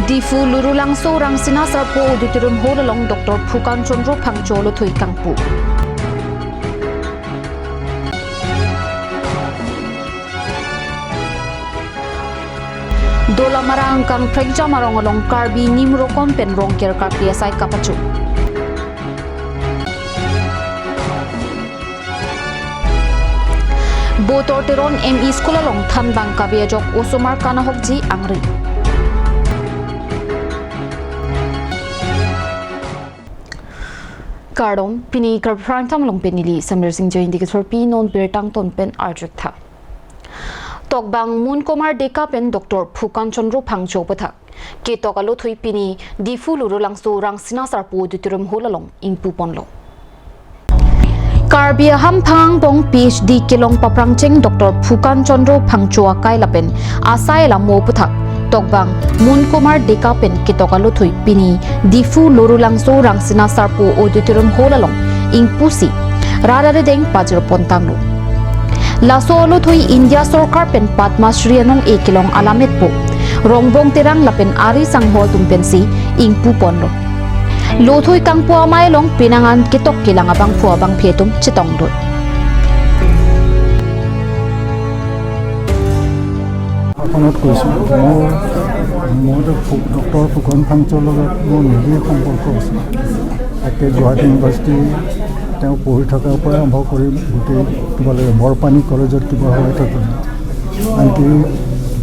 Difu lurulang sorang sinasar po auditorium hall along Dr. Phukan Chandra Phangcholo Thui Kangpu. Dola marang kang prekja marong along Karbi nimrokon penrong ker Karbi asai kapachu. Botor teron ME school along Thanbang Kabiajok Osomar Kanahokji Angri. Kardong pini karprangtam long penili Samir Singh Jain dikisor pinon birtang ton pen arjuk tha. Tokbang Mun Kumar Deka pen Dr. Phukan Chandra Phangcho pathak. Ke tokalo thui pini difu lurulang so rang sinasar po auditorium hall along ingpu ponlo. Karbi Hamphang Bong PhD Kilong Paprangcheng Dr. Phukan Chandra Phangcho Kai Lapen Asai la mo puthak Tokbang Mun Kumar Deka pen Kitokalo Thui Pini Difu Lorulang So Rang Sinasar Po Auditorium Hall Along Ingpusi Radare Deng Pajro Pontanglo Laso Olo Thui India Sorkar pen Padma Shri Anong Ekilong Alamet Po Rongbong Terang Lapen Ari Sang Hall Tumpensi Ingpu Ponlo Lothui Kangpo Amay Long Pinangan Kitok Kilang Abang Po Abang Pietum Chitong Dot Akanat কৈছো মোৰ doctor Phukan ফাংচৰ লগত মোৰ নিজেই সম্পৰ্ক আছে একে Guwahati university তেওঁ পঢ়ি থকাৰ পৰা আৰম্ভ কৰি গোটেই কিবা লাগে বৰপানী কলেজত কিবা হৈ থাকে আনকি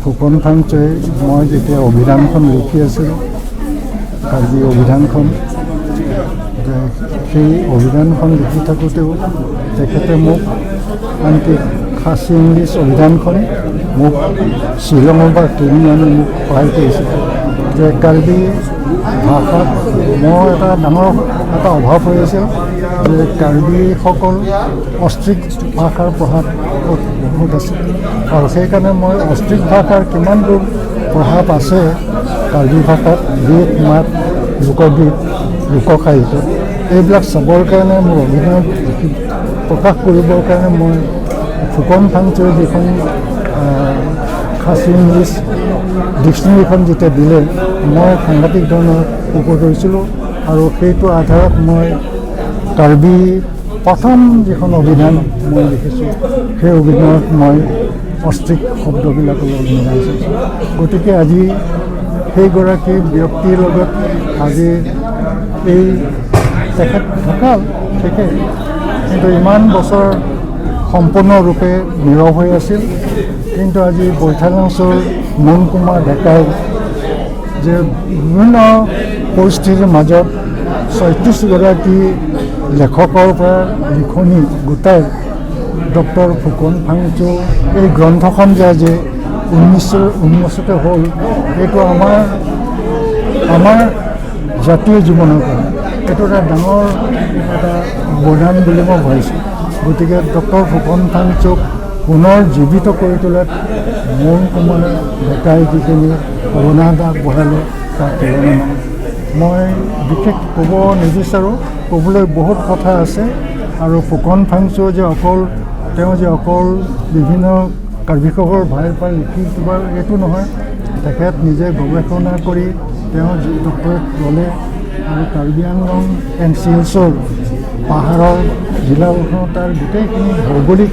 ফুকন ফাংচই মই যেতিয়া অভিধানখন লিখি আছিলোঁ কাৰ্বি অভিধানখন সেই অভিধানখন লিখি থাকোঁতেও তেখেতে মোক আনকি খাচী ইংলিছ অভিধানখন মোক শ্বিলঙৰ পৰা কিনি আনি মোক সহায় কৰিছিল যে কাৰ্বি ভাষাত মোৰ এটা ডাঙৰ এটা অভাৱ হৈ আছিল যে কাৰ্বিসকল অষ্ট্ৰিক ভাষাৰ প্ৰভাৱ বহুত আছে আৰু সেইকাৰণে মই অষ্ট্ৰিক ভাষাৰ কিমান দূৰ প্ৰভাৱ আছে কাৰ্বি ভাষাত গীত মাত লোকগীত লোকসাহিত্য এইবিলাক চাবৰ কাৰণে মোৰ অভিনয় প্ৰকাশ কৰিবৰ কাৰণে মই ফুকন ফাংচৰ যিখন খাচী ইংলিছ ডিক্সনেৰীখন যেতিয়া দিলে মই সাংঘাতিক ধৰণৰ উপকৃত হৈছিলোঁ আৰু সেইটো আধাৰত মই কাৰ্বি প্ৰথম যিখন অভিধান মই লিখিছোঁ সেই অভিধানত মই অষ্ট্ৰিক শব্দবিলাকৰ লগত মিলাইছোঁ গতিকে আজি সেইগৰাকী ব্যক্তিৰ লগত আজি এই তেখেত ঢুকাল ঠিকেই কিন্তু ইমান বছৰ সম্পূৰ্ণৰূপে নীৰৱ হৈ আছিল কিন্তু আজি বৈঠালাংচৰ মুন কুমাৰ ডেকাই যে বিভিন্ন পৰিস্থিতিৰ মাজত ৩৬গৰাকী লেখকৰ পৰা লিখনি গোটাই ডক্টৰ ফুকন ফাংচো এই গ্ৰন্থখন যে আজি উন্মোচিত হ'ল এইটো আমাৰ জাতীয় জীৱনৰ কাৰণে এইটো এটা ডাঙৰ এটা অৱদান বুলি মই ভাবিছোঁ গতিকে ডক্টৰ ফুকন ফাংচোক পুনৰ জীৱিত কৰি তোলাত মুন কুমাৰ ডেকাই যিখিনি অৱদান আগবঢ়ালে তাৰ তুলনা মই বিশেষ ক'ব নিবিচাৰোঁ ক'বলৈ বহুত কথা আছে আৰু ফুকন ফাংচো যে অকল বিভিন্ন কাৰ্বিসকলৰ ভাইৰ পৰা লিখি কিবা এইটো নহয় তেখেত নিজে গৱেষণা কৰি তেওঁ ডক্টৰেট ল'লে আৰু কাৰ্বি আংলং এণ্ড শিলচৰ পাহাৰৰ জিলাখনত তাৰ গোটেইখিনি ভৌগোলিক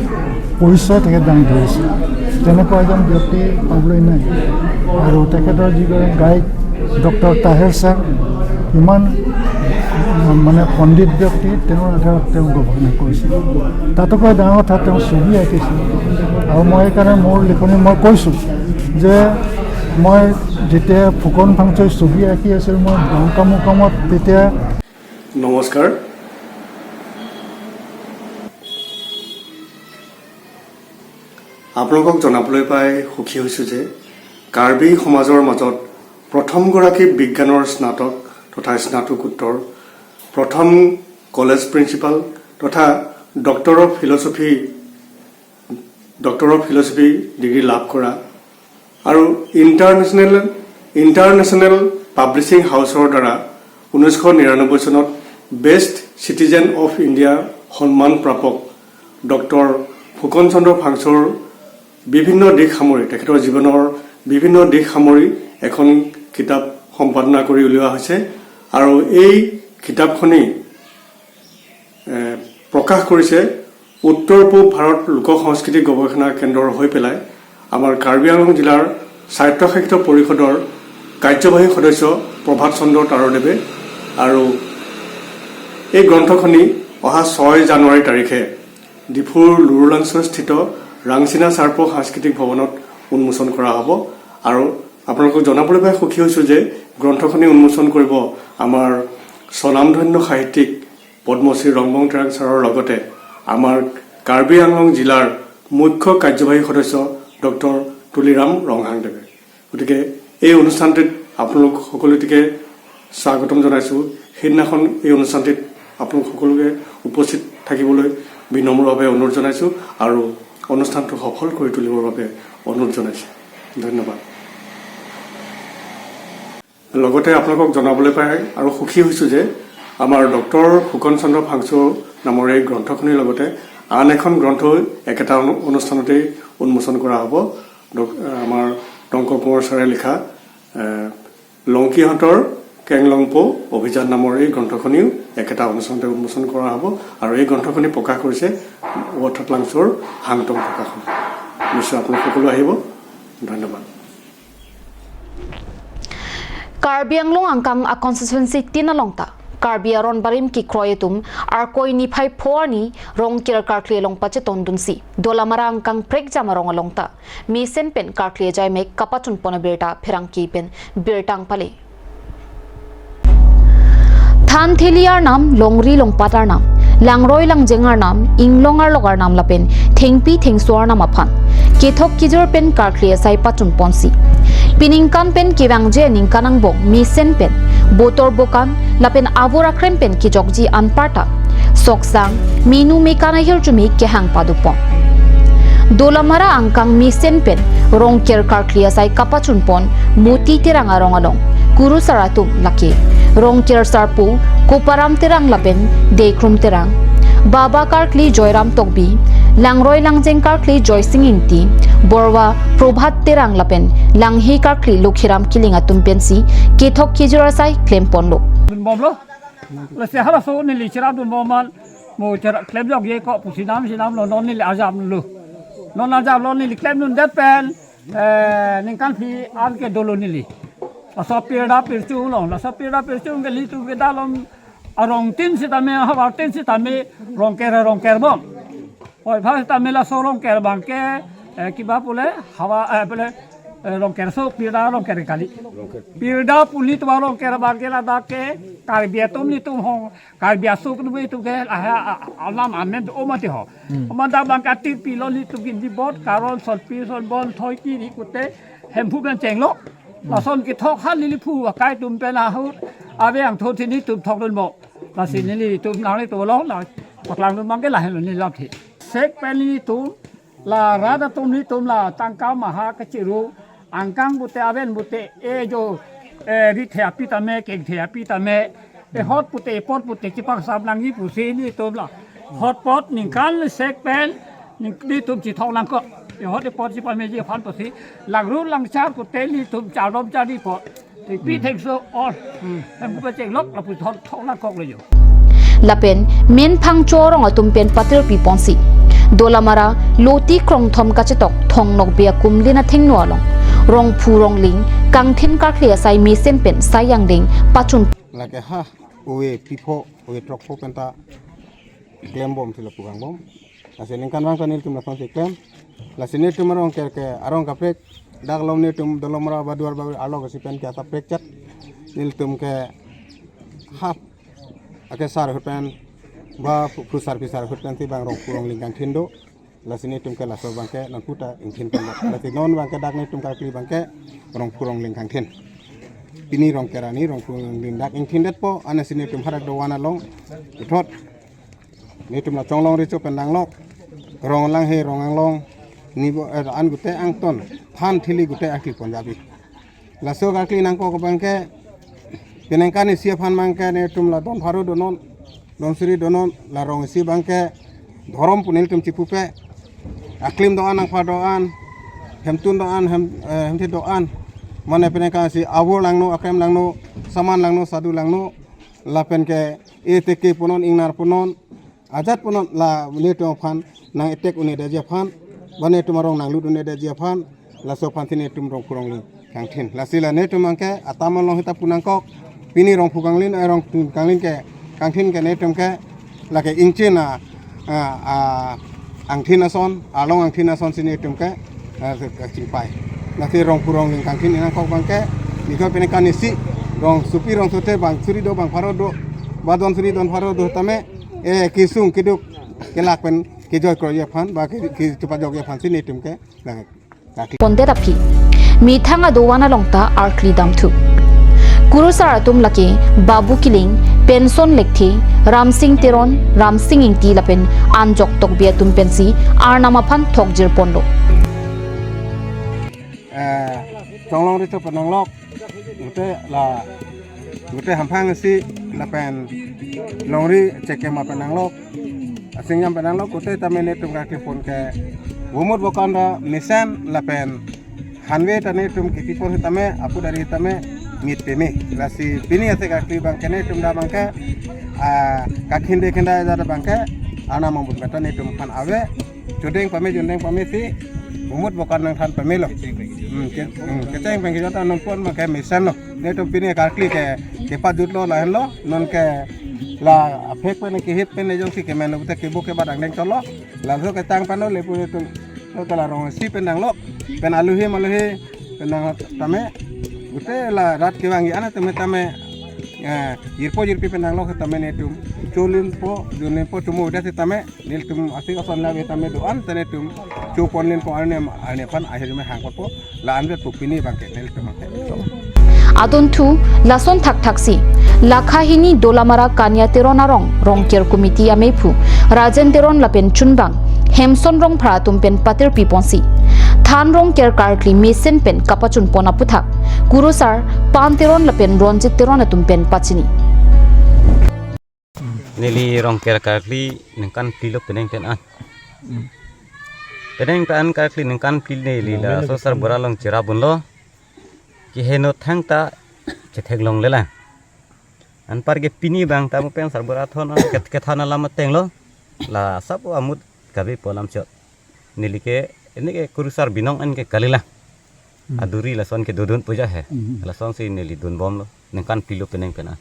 পৰিচয় তেখেত দাঙি ধৰিছে তেনেকুৱা এজন ব্যক্তি পাবলৈ নাই আৰু তেখেতৰ যিগৰাকী গায়ক ডক্টৰ তাহেৰ ছাৰ ইমান মানে পণ্ডিত ব্যক্তি তেওঁৰ আধাৰত তেওঁ গৱেষণা কৰিছিল তাতোকৈ ডাঙৰ কথা তেওঁ ছবি আঁকিছিল আৰু মই সেইকাৰণে মোৰ লিখনি মই কৈছোঁ যে মই যেতিয়া ফুকন ফাংচৰ ছবি আঁকি আছিল মই বংকামুকামত তেতিয়া নমস্কাৰ আপোনালোকক জনাবলৈ পাই সুখী হৈছোঁ যে কাৰ্বি সমাজৰ মাজত প্ৰথমগৰাকী বিজ্ঞানৰ স্নাতক তথা স্নাতকোত্তৰ প্ৰথম কলেজ প্ৰিন্সিপাল তথা ডক্টৰ অফ ফিলচফি ডিগ্ৰী লাভ কৰা আৰু ইণ্টাৰনেশ্যনেল পাব্লিছিং হাউচৰ দ্বাৰা 1999 চনত বেষ্ট চিটিজেন অফ ইণ্ডিয়া সন্মান প্ৰাপক ডক্টৰ ফুকন চন্দ্ৰ ফাংচোৰ বিভিন্ন দিশ সামৰি তেখেতৰ জীৱনৰ বিভিন্ন দিশ সামৰি এখন কিতাপ সম্পাদনা কৰি উলিওৱা হৈছে আৰু এই কিতাপখনি প্ৰকাশ কৰিছে উত্তৰ পূব ভাৰত লোক সংস্কৃতি গৱেষণা কেন্দ্ৰৰ হৈ পেলাই আমাৰ কাৰ্বি আংলং জিলাৰ স্বায়ত্তশাসিত পৰিষদৰ কাৰ্যবাহী সদস্য প্ৰভাত চন্দ্ৰ তাৰদেৱে আৰু এই গ্ৰন্থখনি অহা 6 জানুৱাৰী তাৰিখে ডিফুৰ লুৰুলাংস্থিত ৰাংচিনা চাৰ্প সাংস্কৃতিক ভৱনত উন্মোচন কৰা হ'ব আৰু আপোনালোকক জনাবলৈ পাই সুখী হৈছোঁ যে গ্ৰন্থখনি উন্মোচন কৰিব আমাৰ স্বনামধন্য সাহিত্যিক পদ্মশ্ৰী ৰংবং তেৰাং ছাৰৰ লগতে আমাৰ কাৰ্বি আংলং জিলাৰ মুখ্য কাৰ্যবাহী সদস্য ডক্টৰ তুলিৰাম ৰংহাংদেৱে গতিকে এই অনুষ্ঠানটিত আপোনালোক সকলোটিকে স্বাগতম জনাইছোঁ সেইদিনাখন এই অনুষ্ঠানটিত আপোনালোক সকলোকে উপস্থিত থাকিবলৈ বিনম্ৰভাৱে অনুৰোধ জনাইছোঁ আৰু অনুষ্ঠানটো সফল কৰি তুলিবৰ বাবে অনুৰোধ জনাইছোঁ ধন্যবাদ লগতে আপোনালোকক জনাবলৈ পাই আৰু সুখী হৈছোঁ যে আমাৰ ডক্টৰ ফুকন চন্দ্ৰ ফাংচু নামৰ এই গ্ৰন্থখনিৰ লগতে আন এখন গ্ৰন্থ একেটা অনুষ্ঠানতেই উন্মোচন কৰা হ'ব আমাৰ টংক কোঁৱৰ ছাৰে লিখা লংকিহঁতৰ কেংলংপো অভিযান নামৰ এই গ্ৰন্থখনিও একেটা অনুষ্ঠানতে উন্মোচন কৰা হ'ব আৰু এই গ্ৰন্থখনি প্ৰকাশ কৰিছে ৱথাটলাংছৰ হাংটং প্ৰকাশন নিশ্চয় আপোনালোক সকলো আহিব ধন্যবাদ Karbi Anglong angkang a constituency tinalongta Karbi aron barim ki kroyetum ar koi ni phai phorni rong kir karkle long pache tondunsi dolamara angkang prek jamarong alongta mi sen pen karkle jai mek kapachun pona berta pherang ki pen bertang pale Than Theliar nam Longri Longpatar nam Langroi Langjengar nam Inglongar logar nam lapen Thengpi Thengsuar nam aphan Kethok kijor pen karkle sai pachun ponsi Piningkan pen kivangje ningkanang bong misen pen botor bokan lapen avora krem pen kijokji anparta soksang minu mekana hirjumi kehang padupon dolamara angkang misen pen rongker karklia sai kapachun pon moti teranga rongalong kuru saratum laki rongker sarpu koparam terang lapen dekrum terang baba karkli joyram tokbi langroi langjeng karkli joysing inti borwa probhat terang lapen langhi karkli lokhiram kilinga tumpensi kethok kijura sai claim ponlo bomlo la se hala so ni li chiram dun bomal mo chara claim jog ye ko pusinam sinam lo non ni azam lu non azam lo ni claim dun dat pen ning kan phi an ke dolo ni li la pirda pirchu lo la pirda pirchu ke li tu ke dalom arong tin sitame hawa tin sitame rongker bom oi bha sitame la so rongker bangke kiba pole hawa pole rongker so pirda rongker kali pirda puli to rongker bangke la da ke karbi tum ni tum hong karbi asuk nu tu ke alam amen o mate ho amanda bangka ti pilo li tu gin di bot karon sol pi sol bon thoi ki ri kute hempu ben chenglo la son ki thok han li phu kai tum pe na hu ave ang tho thi ni tum thok dun mo la sin ni tum nang ni to lo la paklang dun bangke la hen ni lap thi sek pen ni tum la rada tum ni tum la tangka maha ka chiru angkang bute aben bute e jo ri therapy tame ke therapy tame e hot pute pot pute ki pak sam lang ni pusi ni tum la hot pot ning kan sek pen ning ni tum chi thong lang ko e hot pot chi pa me ji phan pusi lang ru lang cha ko te ni tum cha rom cha ni pot ti pi thek so on em bu cheng lok la pu thong lang kok le yo lapen men phang chorong atum pen patir pi ponsi dolamara loti krong thom kachetok thong nok bia kumlina thengno along rong phu rong ling kang thin karklia sai mi sen pen sai yang ding pachun lake ha owe pipo owe trok po penta claim bom sila pugang bom asen kan bang kanil tum lakon se claim la sene tum rong ke arong ka prek dag lom ne tum dolomra baduar ba alo ka sipen ke ata prek chat nil tum ke ha ake sar hutan ba pu sar hutan ti bang rong purong lingkang thindo la sini tum ke la so bang ke nan puta ingthin kan la ti non bang ke dak ne tum ka kli bang ke rong purong lingkang thin ini rong kerani rong purong ling dak ingthin det po ana sini tum harak do wana long thot ni tum la chonglong ri chu pendang lok rong lang he rong ang long ni bo an gute ang ton than thili gute akli punjabi la so ka kli nang ko bang ke penengkan ni sia phan bang ke ne tum la don pharu do non don sri do non la rong si bang ke dhorom punil tum chipu pe aklim do an ang pha do an hem tun do an hem thi do an mana peneka si awo langno akem langno saman langno sadu langno la penke eteke punon ingnar punon ajat punon la leto phan nang etek une da japhan bane tumarong nang lut une da japhan la so phan tine tum rong purong li kang thin la sila ne tumangke atamal long hita punangkok pini rong puganglin rong kanglin ke kang thin ke ne tumke la ke ingchena angthina son along angthina son sini tumke chingpai na thi rong purong ling kang thin ina kok bangke ni ko pene kanisi rong supi rong sote bang suri do bang pharo do badon suri don pharo do tame kisung kiduk kelak pen kijoy ko ye phan ba ki tupa jog ye phan sini tumke la Ponderapi mi thanga dowana longta arkli damthu Guru Saratum laki Babu Kiling Penson Lekthi Ramsing Teron Ramsing Ingti lapen Anjok Tok Biatum Pensi Arnama Phan Thokjir Pondo Chonglong ri to pananglok gute hampang si lapen longri ceke ma pananglok asingyam pananglok gute tamene tum ka pon ke umut bokanda misan lapen hanwe tane tum kiti pon tame apu dari tame mit peme lasi pini ate ka kli bang kene tum da bang ke ka khinde khenda da bang ke ana mambut kata ne tum kan awe jodeng pame si umut bokanda kan pame lo keteng bang jota non pon ma ke misan lo ne tum pini ka kli ke pa jut lo la hen lo non ke la phek pe ne ke hip pe ne jong si ke men uta ke bo ke badang deng cholo la so ke tang pano le pu tum lo tala rong si pendang lo pen aluhe pendang tame gute la rat ke wangi ana tame yirpi pendang lo tame ne tum cholin po dunen po tumu udah tame nil tum asing ason la tame doan tane tum chupon lin po ane pan akhir me hang po la ande pupini bangke nil tum Adontu lason thak thaksi lakhahini dolamara kanya terona rong ker komiti amepu rajen teron lapen chunbang hemson rong phratum pen patir piponsi than rong ker karkli mesen pen kapachun pona puthak guru sar pan teron lapen ronjit teron atum pen pachini nili rong ker karkli ningkan pilo peneng pen an peneng pen karkli ningkan pil nili la so sar boralong cirabun lo ki heno thangta chetheglong lela an parge pini bang ta pen sar bora thona ke thana lama tenglo la sabu amut kabi polam chot nilike enike kurusar binong an ke kalila aduri la son ke dodon puja hai la son si nili dun bom lo ningkan pilo peneng pena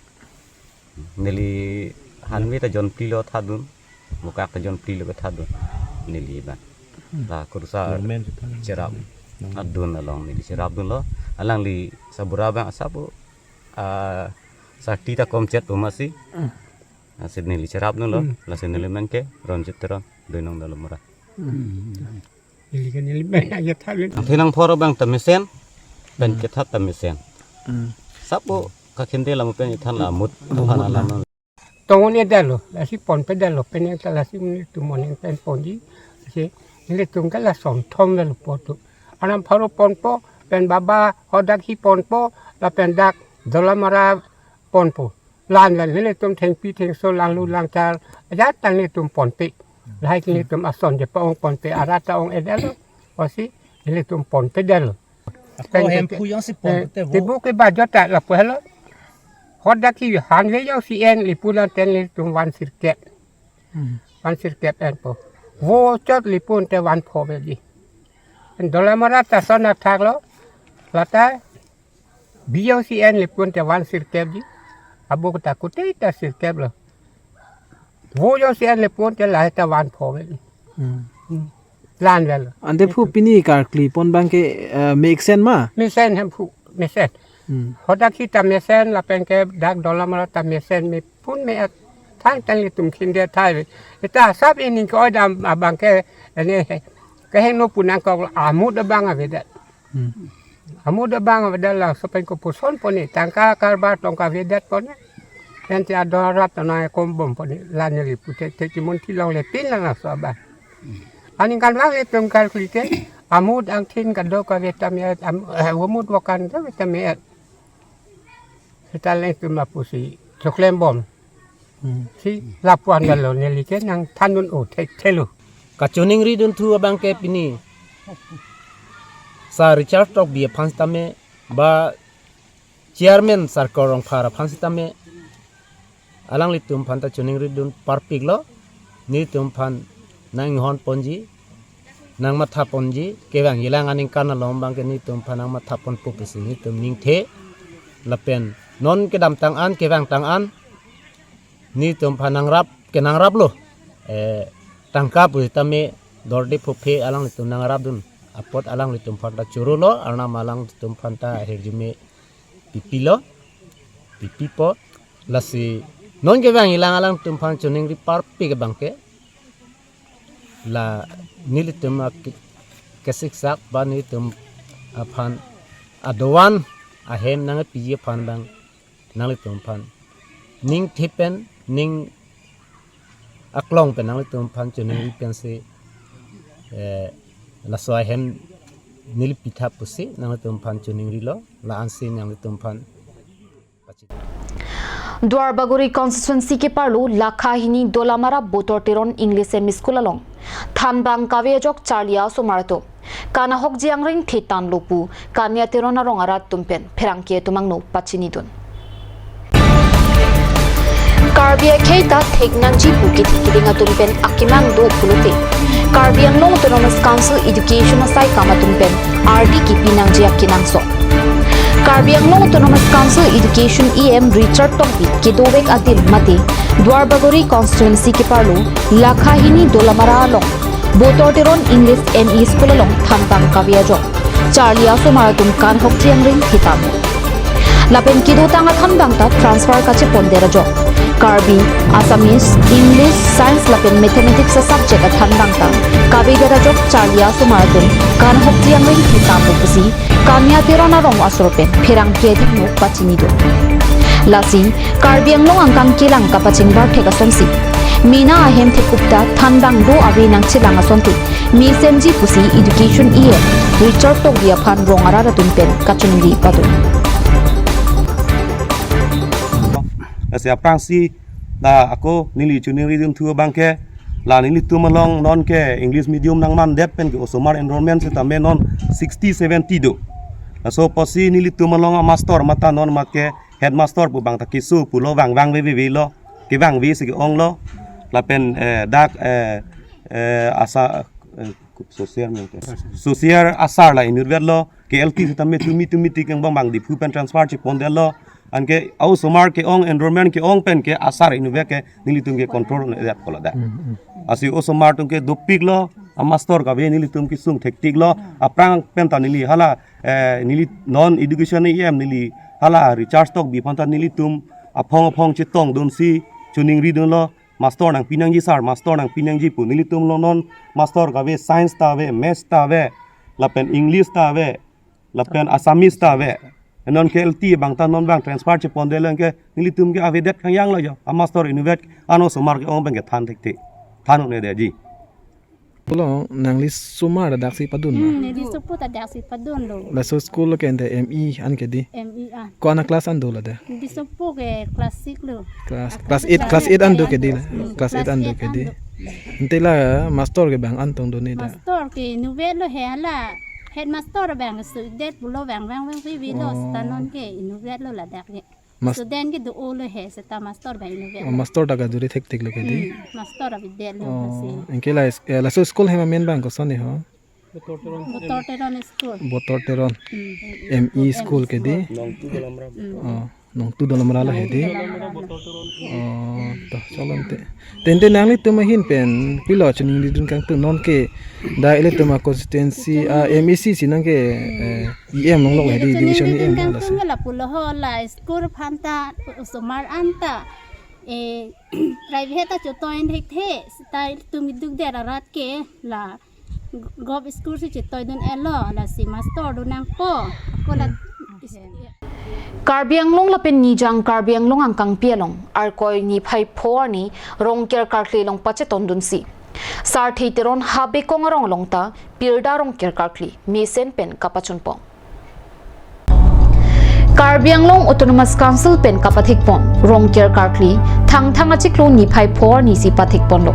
nili hanwi ta jon pilo thadun muka ta jon pilo ke thadun nili ba la kurusar cerap adun along nili cerap dun lo alang li sabura bang sabu sakti ta komchet umasi asidni li cerap dun lo la senili menke ronjit teron doinong dalam murah Nili ben aja thalin Pinang poro bang tamisen ben kethat tamisen sabu ka khinde lamu pen ithan la mut phana lam Tongone dalo lasi pon pe dalo pen yang lasi ni tumoning pen ponji si nili tungka la som thom dalo potu anam pharo pon po pen baba hodak hi pon po la pen dak dolamara pon po lan la nili tum theng pi theng so lang lu lang chal ajat tang ni tum pon pe lai ni tum ason je paong pon pe arata ong edalo osi nili tum pon pe dalo Ko hem puyang si pon te ti bu ke ba jota la po hello hodak hi han ve yo si en li pulan ten li tum wan sirket en po wo chot li pun te wan pho be di en dolamara ta son na thak lo lata BOCN li pun te wan sirket di abu ta kutai ta sirket lo wo yo si en li pun te la ta wan pho be di lan vel ande phu pini karkli pon bangke make sense ma mi sen hem phu mi sen hodak hi ta mi sen la pen ke dak dolamara ta mi sen mi pun me thang tan li tum khin de thai ta sab in ko dam abang ke ne ke hen no punan ko amud abang ave dat amud abang ave dat la so pen ko puson poni tangka karba tongka ve dat pon en ti adorat na kom bom poni la ne li pute te ti mon ti long le pin la so ba aning kan wa le tum kalkuli ke amud ang thin ka do ka ve tam ya amud wakan ta ve tam ya Kita tum la pusi choklem bom si lapuan dalo ne li ke nang tanun o thelu ka choning ri dun thu bangke pini sa richard tok bia phans tame ba chairman sarkar rong phara phansi tame alang litum phan ta chuning ridun parpik lo ni tum phan nang hon ponji nang matha ponji kewang yilang aning kana lom bang ke ni tum phan nang matha pon popisi ni tum ning the lapen non ke dam tang an kewang tang an ni tum phan nang rap lo tangka pu tame dorde phuphe alang litum nang rap dun apot alang litum phan ta churu lo arna malang litum phan ta herjume pipilo pipipo lasi non ke bang ilang alang tum phan chuning ri parpi ke bangke la nilitum kesik sak ba nilitum phan adowan ahem nang pi phan bang nalitum phan ning thipen ning aklong pe nalitum phan chuning ri pense la so ahem nil pitha pusi nalitum phan chuning ri lo la ansi nalitum phan Dwarbaguri constituency ke parlo lakhahini dolamara botorteron English em school along thanbang kavejok charlia sumarto kana hok jiangring thitan lopu kanya terona rongara tumpen pherangke tumangno pachinidun Karbi keita thegnanji puki thikiringa tumpen akimang do pulute Karbi Anglong Autonomous Council Education asai kama tumpen RD ki pinangji akinangso Karbi Anglong Autonomous Council Education EM Richard Tongpi Kidowek Adil Mati Dwarbaguri constituency ke parlo lakhahini dolamara along botorteron English ME school along thampang kaviajo charlia sumaratum kan hok chiangring thitam lapen kido tanga thampang ta transfer kache ponderajo Karbi Assamese English Science lapen mathematics subject thampang ta kavegarajo charlia sumaratum kan hok chiangring thitam pusi kanya terona rong asropen phirang kedik no pachinido lasi Karbi Anglong angkang kilang kapaching bar theka somsi mina ahem thekupta thanbang do awi nang chilang asonti mi semji pusi education Richard Togdia phan rongara ratun pen kachungi padu Ase aprangsi da ako nili chuning ridum thu bangke la nili tumalong non ke English medium nang man det pen ke osomar enrollment se tame non 60 70 do so posi nili tumalong a master mata non make headmaster bu bang ta kisu pu lo wang we lo ke wang vi se ke ong lo la pen dak asa social asar la inurvet lo ke LT se tame tumi tik bang di pu pen transfer chi pon lo anke au somar ke ong enrollment ke ong pen ke asar inuve ke nilitum ke control dat kola da asi o somar tum ke dopik lo a master ka ve nilitum ki sung thektik lo aprang pen ta nili hala nili non education em nili hala recharge tok bi phanta nilitum aphong chitong dun si chuning ri dun lo master nang pinangji sar master nang pinangji pu nilitum lo non master ka ve science ta ve maths ta ve la pen english ta ve la pen assamese ta ve non ke LT bang ta non bang transfer che pon de leng ke nilitum ke avedet khang yang lo yo a master innovet ano somar ke ong bang ke than thek thanu ne de ji pulo nangli sumar dak si padun ne di supu ta dak si padun lo la so school lo kente ME an ke di ME a ko ana class an do la de di supu ke class 6 lo class 8 an do ke di class 8 an do ke di ntela master ke bang an tong do ne da master ke nuvet lo he la headmaster bang student bulo bang vi lo stanon ke nuvet lo la dak ne student ke do lo he sta master bang nuvet master ta ga duri thek lo ke di master videl lo se inkela la so school he men bang ko soni ho botorteron ME school ke di nong tu dalam rala he di to chalante tente nangli tumahin pen pilo chuning didun kang tu non ke da ile tuma constituency MEC sinang ke EM nong lo he di division EM la se la pulo ho la school phanta usomar anta private ta chotoin the style tumi duk de rat ke la gov school se chotoy dun elo la si master do nang ko la Karbi Anglong lapin nijang Karbi Anglong angkang pialong arkoi ni phai phor ni rongker karkli long pache tondun si sar theiteron habe kong rong longta pirda rongker karkli mesen pen kapachun pong Karbi Anglong Autonomous Council pen kapathik pon rongker karkli thang achiklo ni phai phor ni si pathik pon lo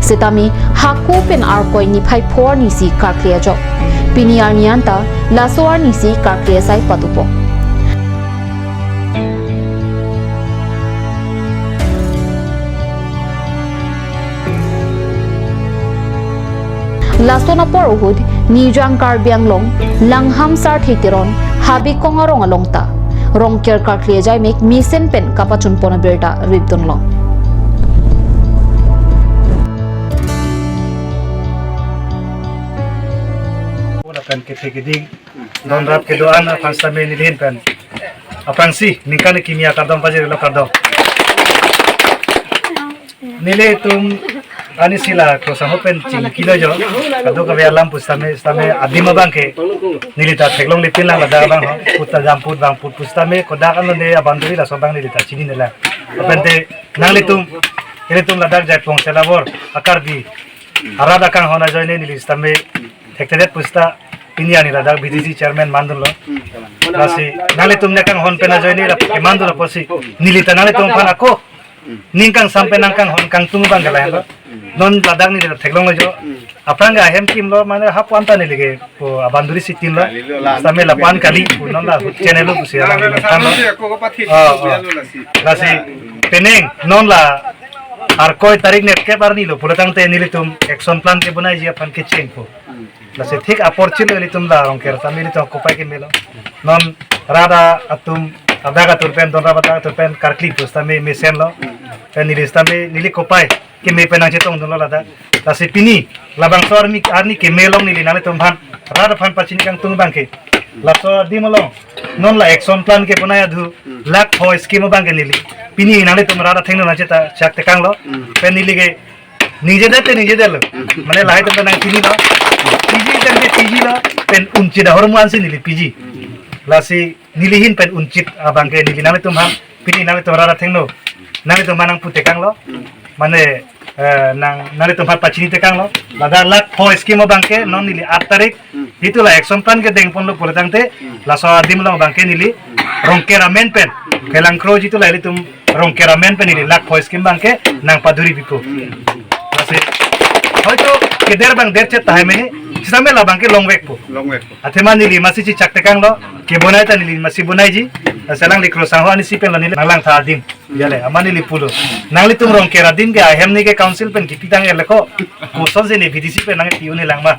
sitami haku pen arkoi ni phai phor ni si karklia jo piniar nianta lasoar ni si karklia sai patupo Lasona por uhud nijang karbiang long langham sar theitiron habi kongarong alongta rongker karklia jai mek misen pen kapachun pona berta ribdon lo pen ketigiding don rap ke doan pansta me nilhin pen apang si ningkan kimia kardom pajir lo kardom nile tum ani sila ko sahopen ching kilo jo kado ka alam pustame adima bangke nilita theglong lipin lang lada bang puta jamput bang pustame koda kan ne abanduri la sobang nilita chini nela apente nanglitum tum ladak jai pong selabor akarbi arada kang hona joine nilistame thektedet pusta Indiani ladak BDC chairman mandul lo nasi nanglitum ne kang hon pena joine la mandul posi nilita nanglitum phana ko ningkang sampai nangkang hon kang tungu bang galai lo non ladang ni theglong lo jo apang ga hem kim lo mane hap anta ni lege ko abanduri sitin lo same la pan kali non la channel lo kusi ala ni kan lo nasi peneng non la ar koi tarik net ke bar ni lo pulatang te ni litum action plan ke bunai ji apan ke chen ko nasi thik opportunity litum la rong ker same litum ko pai ke melo non rada atum Abdaga turpen don rabata turpen karkli pustame mesen lo pen nilistame nili kopai ke me penang chetong don lada tasi pini labang sor mi arni ke melong nili nale tumban rada phan pachini kang tung bangke laso dimolong non la action plan ke punaya dhu lak ho scheme bangke nili pini nale tum rada thengno na cheta chakte kang lo pen nili ge nije delo mane lai tum nang pini lo piji lo pen unchi da hormu ansi nili piji lasi nilihin pen uncit abangke nili nale tum ham pini nale tum rada thengno nale tum manang pute kang lo mane nang nale tum phat pachini te kang lo lada lak ho scheme bangke non nili 8 tarik itu la action plan ke deng pon lo pulatang te la so adim lo bangke nili rongkera men pen kelang kro jitu la tum rongkera men pen nili lak ho scheme bangke nang paduri bipo lasi hoito ke der bang der chet tahe meni Sisame la bangke long weg po. Athema nili masi chi chakte kang lo ke bonai ta nili masi bonai ji selang li krosang ho ani sipen lo nili nalang tha dim yale amani li pulo nangli tum rong kera dim ke ahem ni ke council pen ki pitang ele ko ko son se ni BDC pen nang piu ni lang ma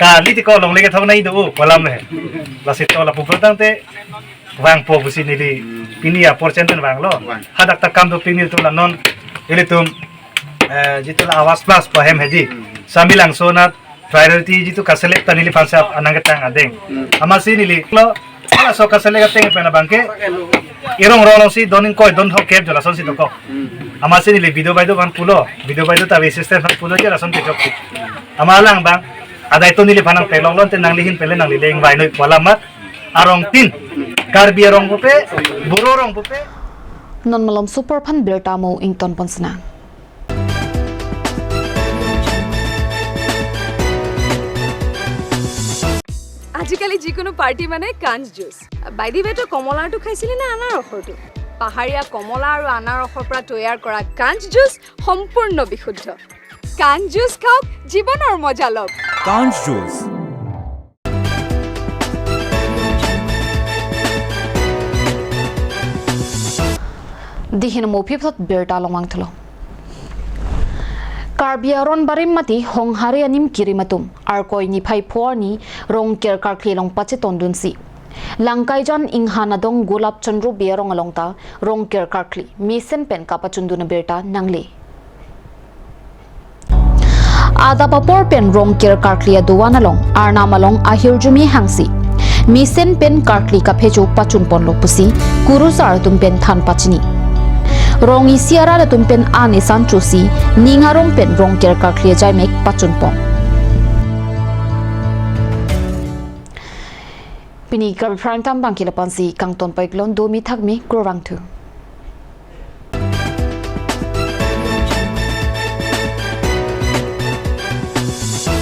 ka li ti ko long le ke thau nai do kolam le la se to la pu protang te wang po busi nili pinia percent wang lo hadak ta kam do pinil tum la non ele tum jitula awas plus po hem hedi samilang sonat priority jitu kaselek tanili pansa anangatang adeng amasi nili lo ala so kaselek ateng pena bangke irong rolong si donin koi don ho kep jola son si toko amasi nili video baido ban pulo video baido ta system ban pulo jela son te jok amalang bang adai to nili panang pelong lon te nang lihin pele nang lileng bai noi palamat arong tin karbi arong bupe buro rong bupe non malom super pan bertamo ington ponsna আজিকালি যিকোনো party মানে কাঞ্জ juice বাইদি বেটো কমলাটো খাইছিলি না আনাৰসৰটো পাহাৰীয়া কমলা আৰু আনাৰসৰ পৰা তৈয়াৰ কৰা কাঞ্জ জুচ সম্পূৰ্ণ বিশুদ্ধ কাঞ্জ জুচ খাওক জীৱনৰ মজা লওক কাঞ্জ juice dihin mo phiphat berta lomang thlo Karbi aron barim mati hong hari anim kirimatum arkoi ni phai phorni rong ker karkli long pache tondun si langkai jan inghana dong gulab chandru biarong alongta rong ker karkli misen pen kapa chunduna berta nangle ada papor pen rong ker karkli aduwan along arna malong ahirjumi hangsi misen pen karkli ka pheju pachun ponlo pusi kurusar tum pen than pachini rong isiara la tumpen an isan chusi ningarong pen rong ker ka khlia jai mek pachun pong pini ka prime time bangkila pansi kangton paiklon do mi thakmi grorang thu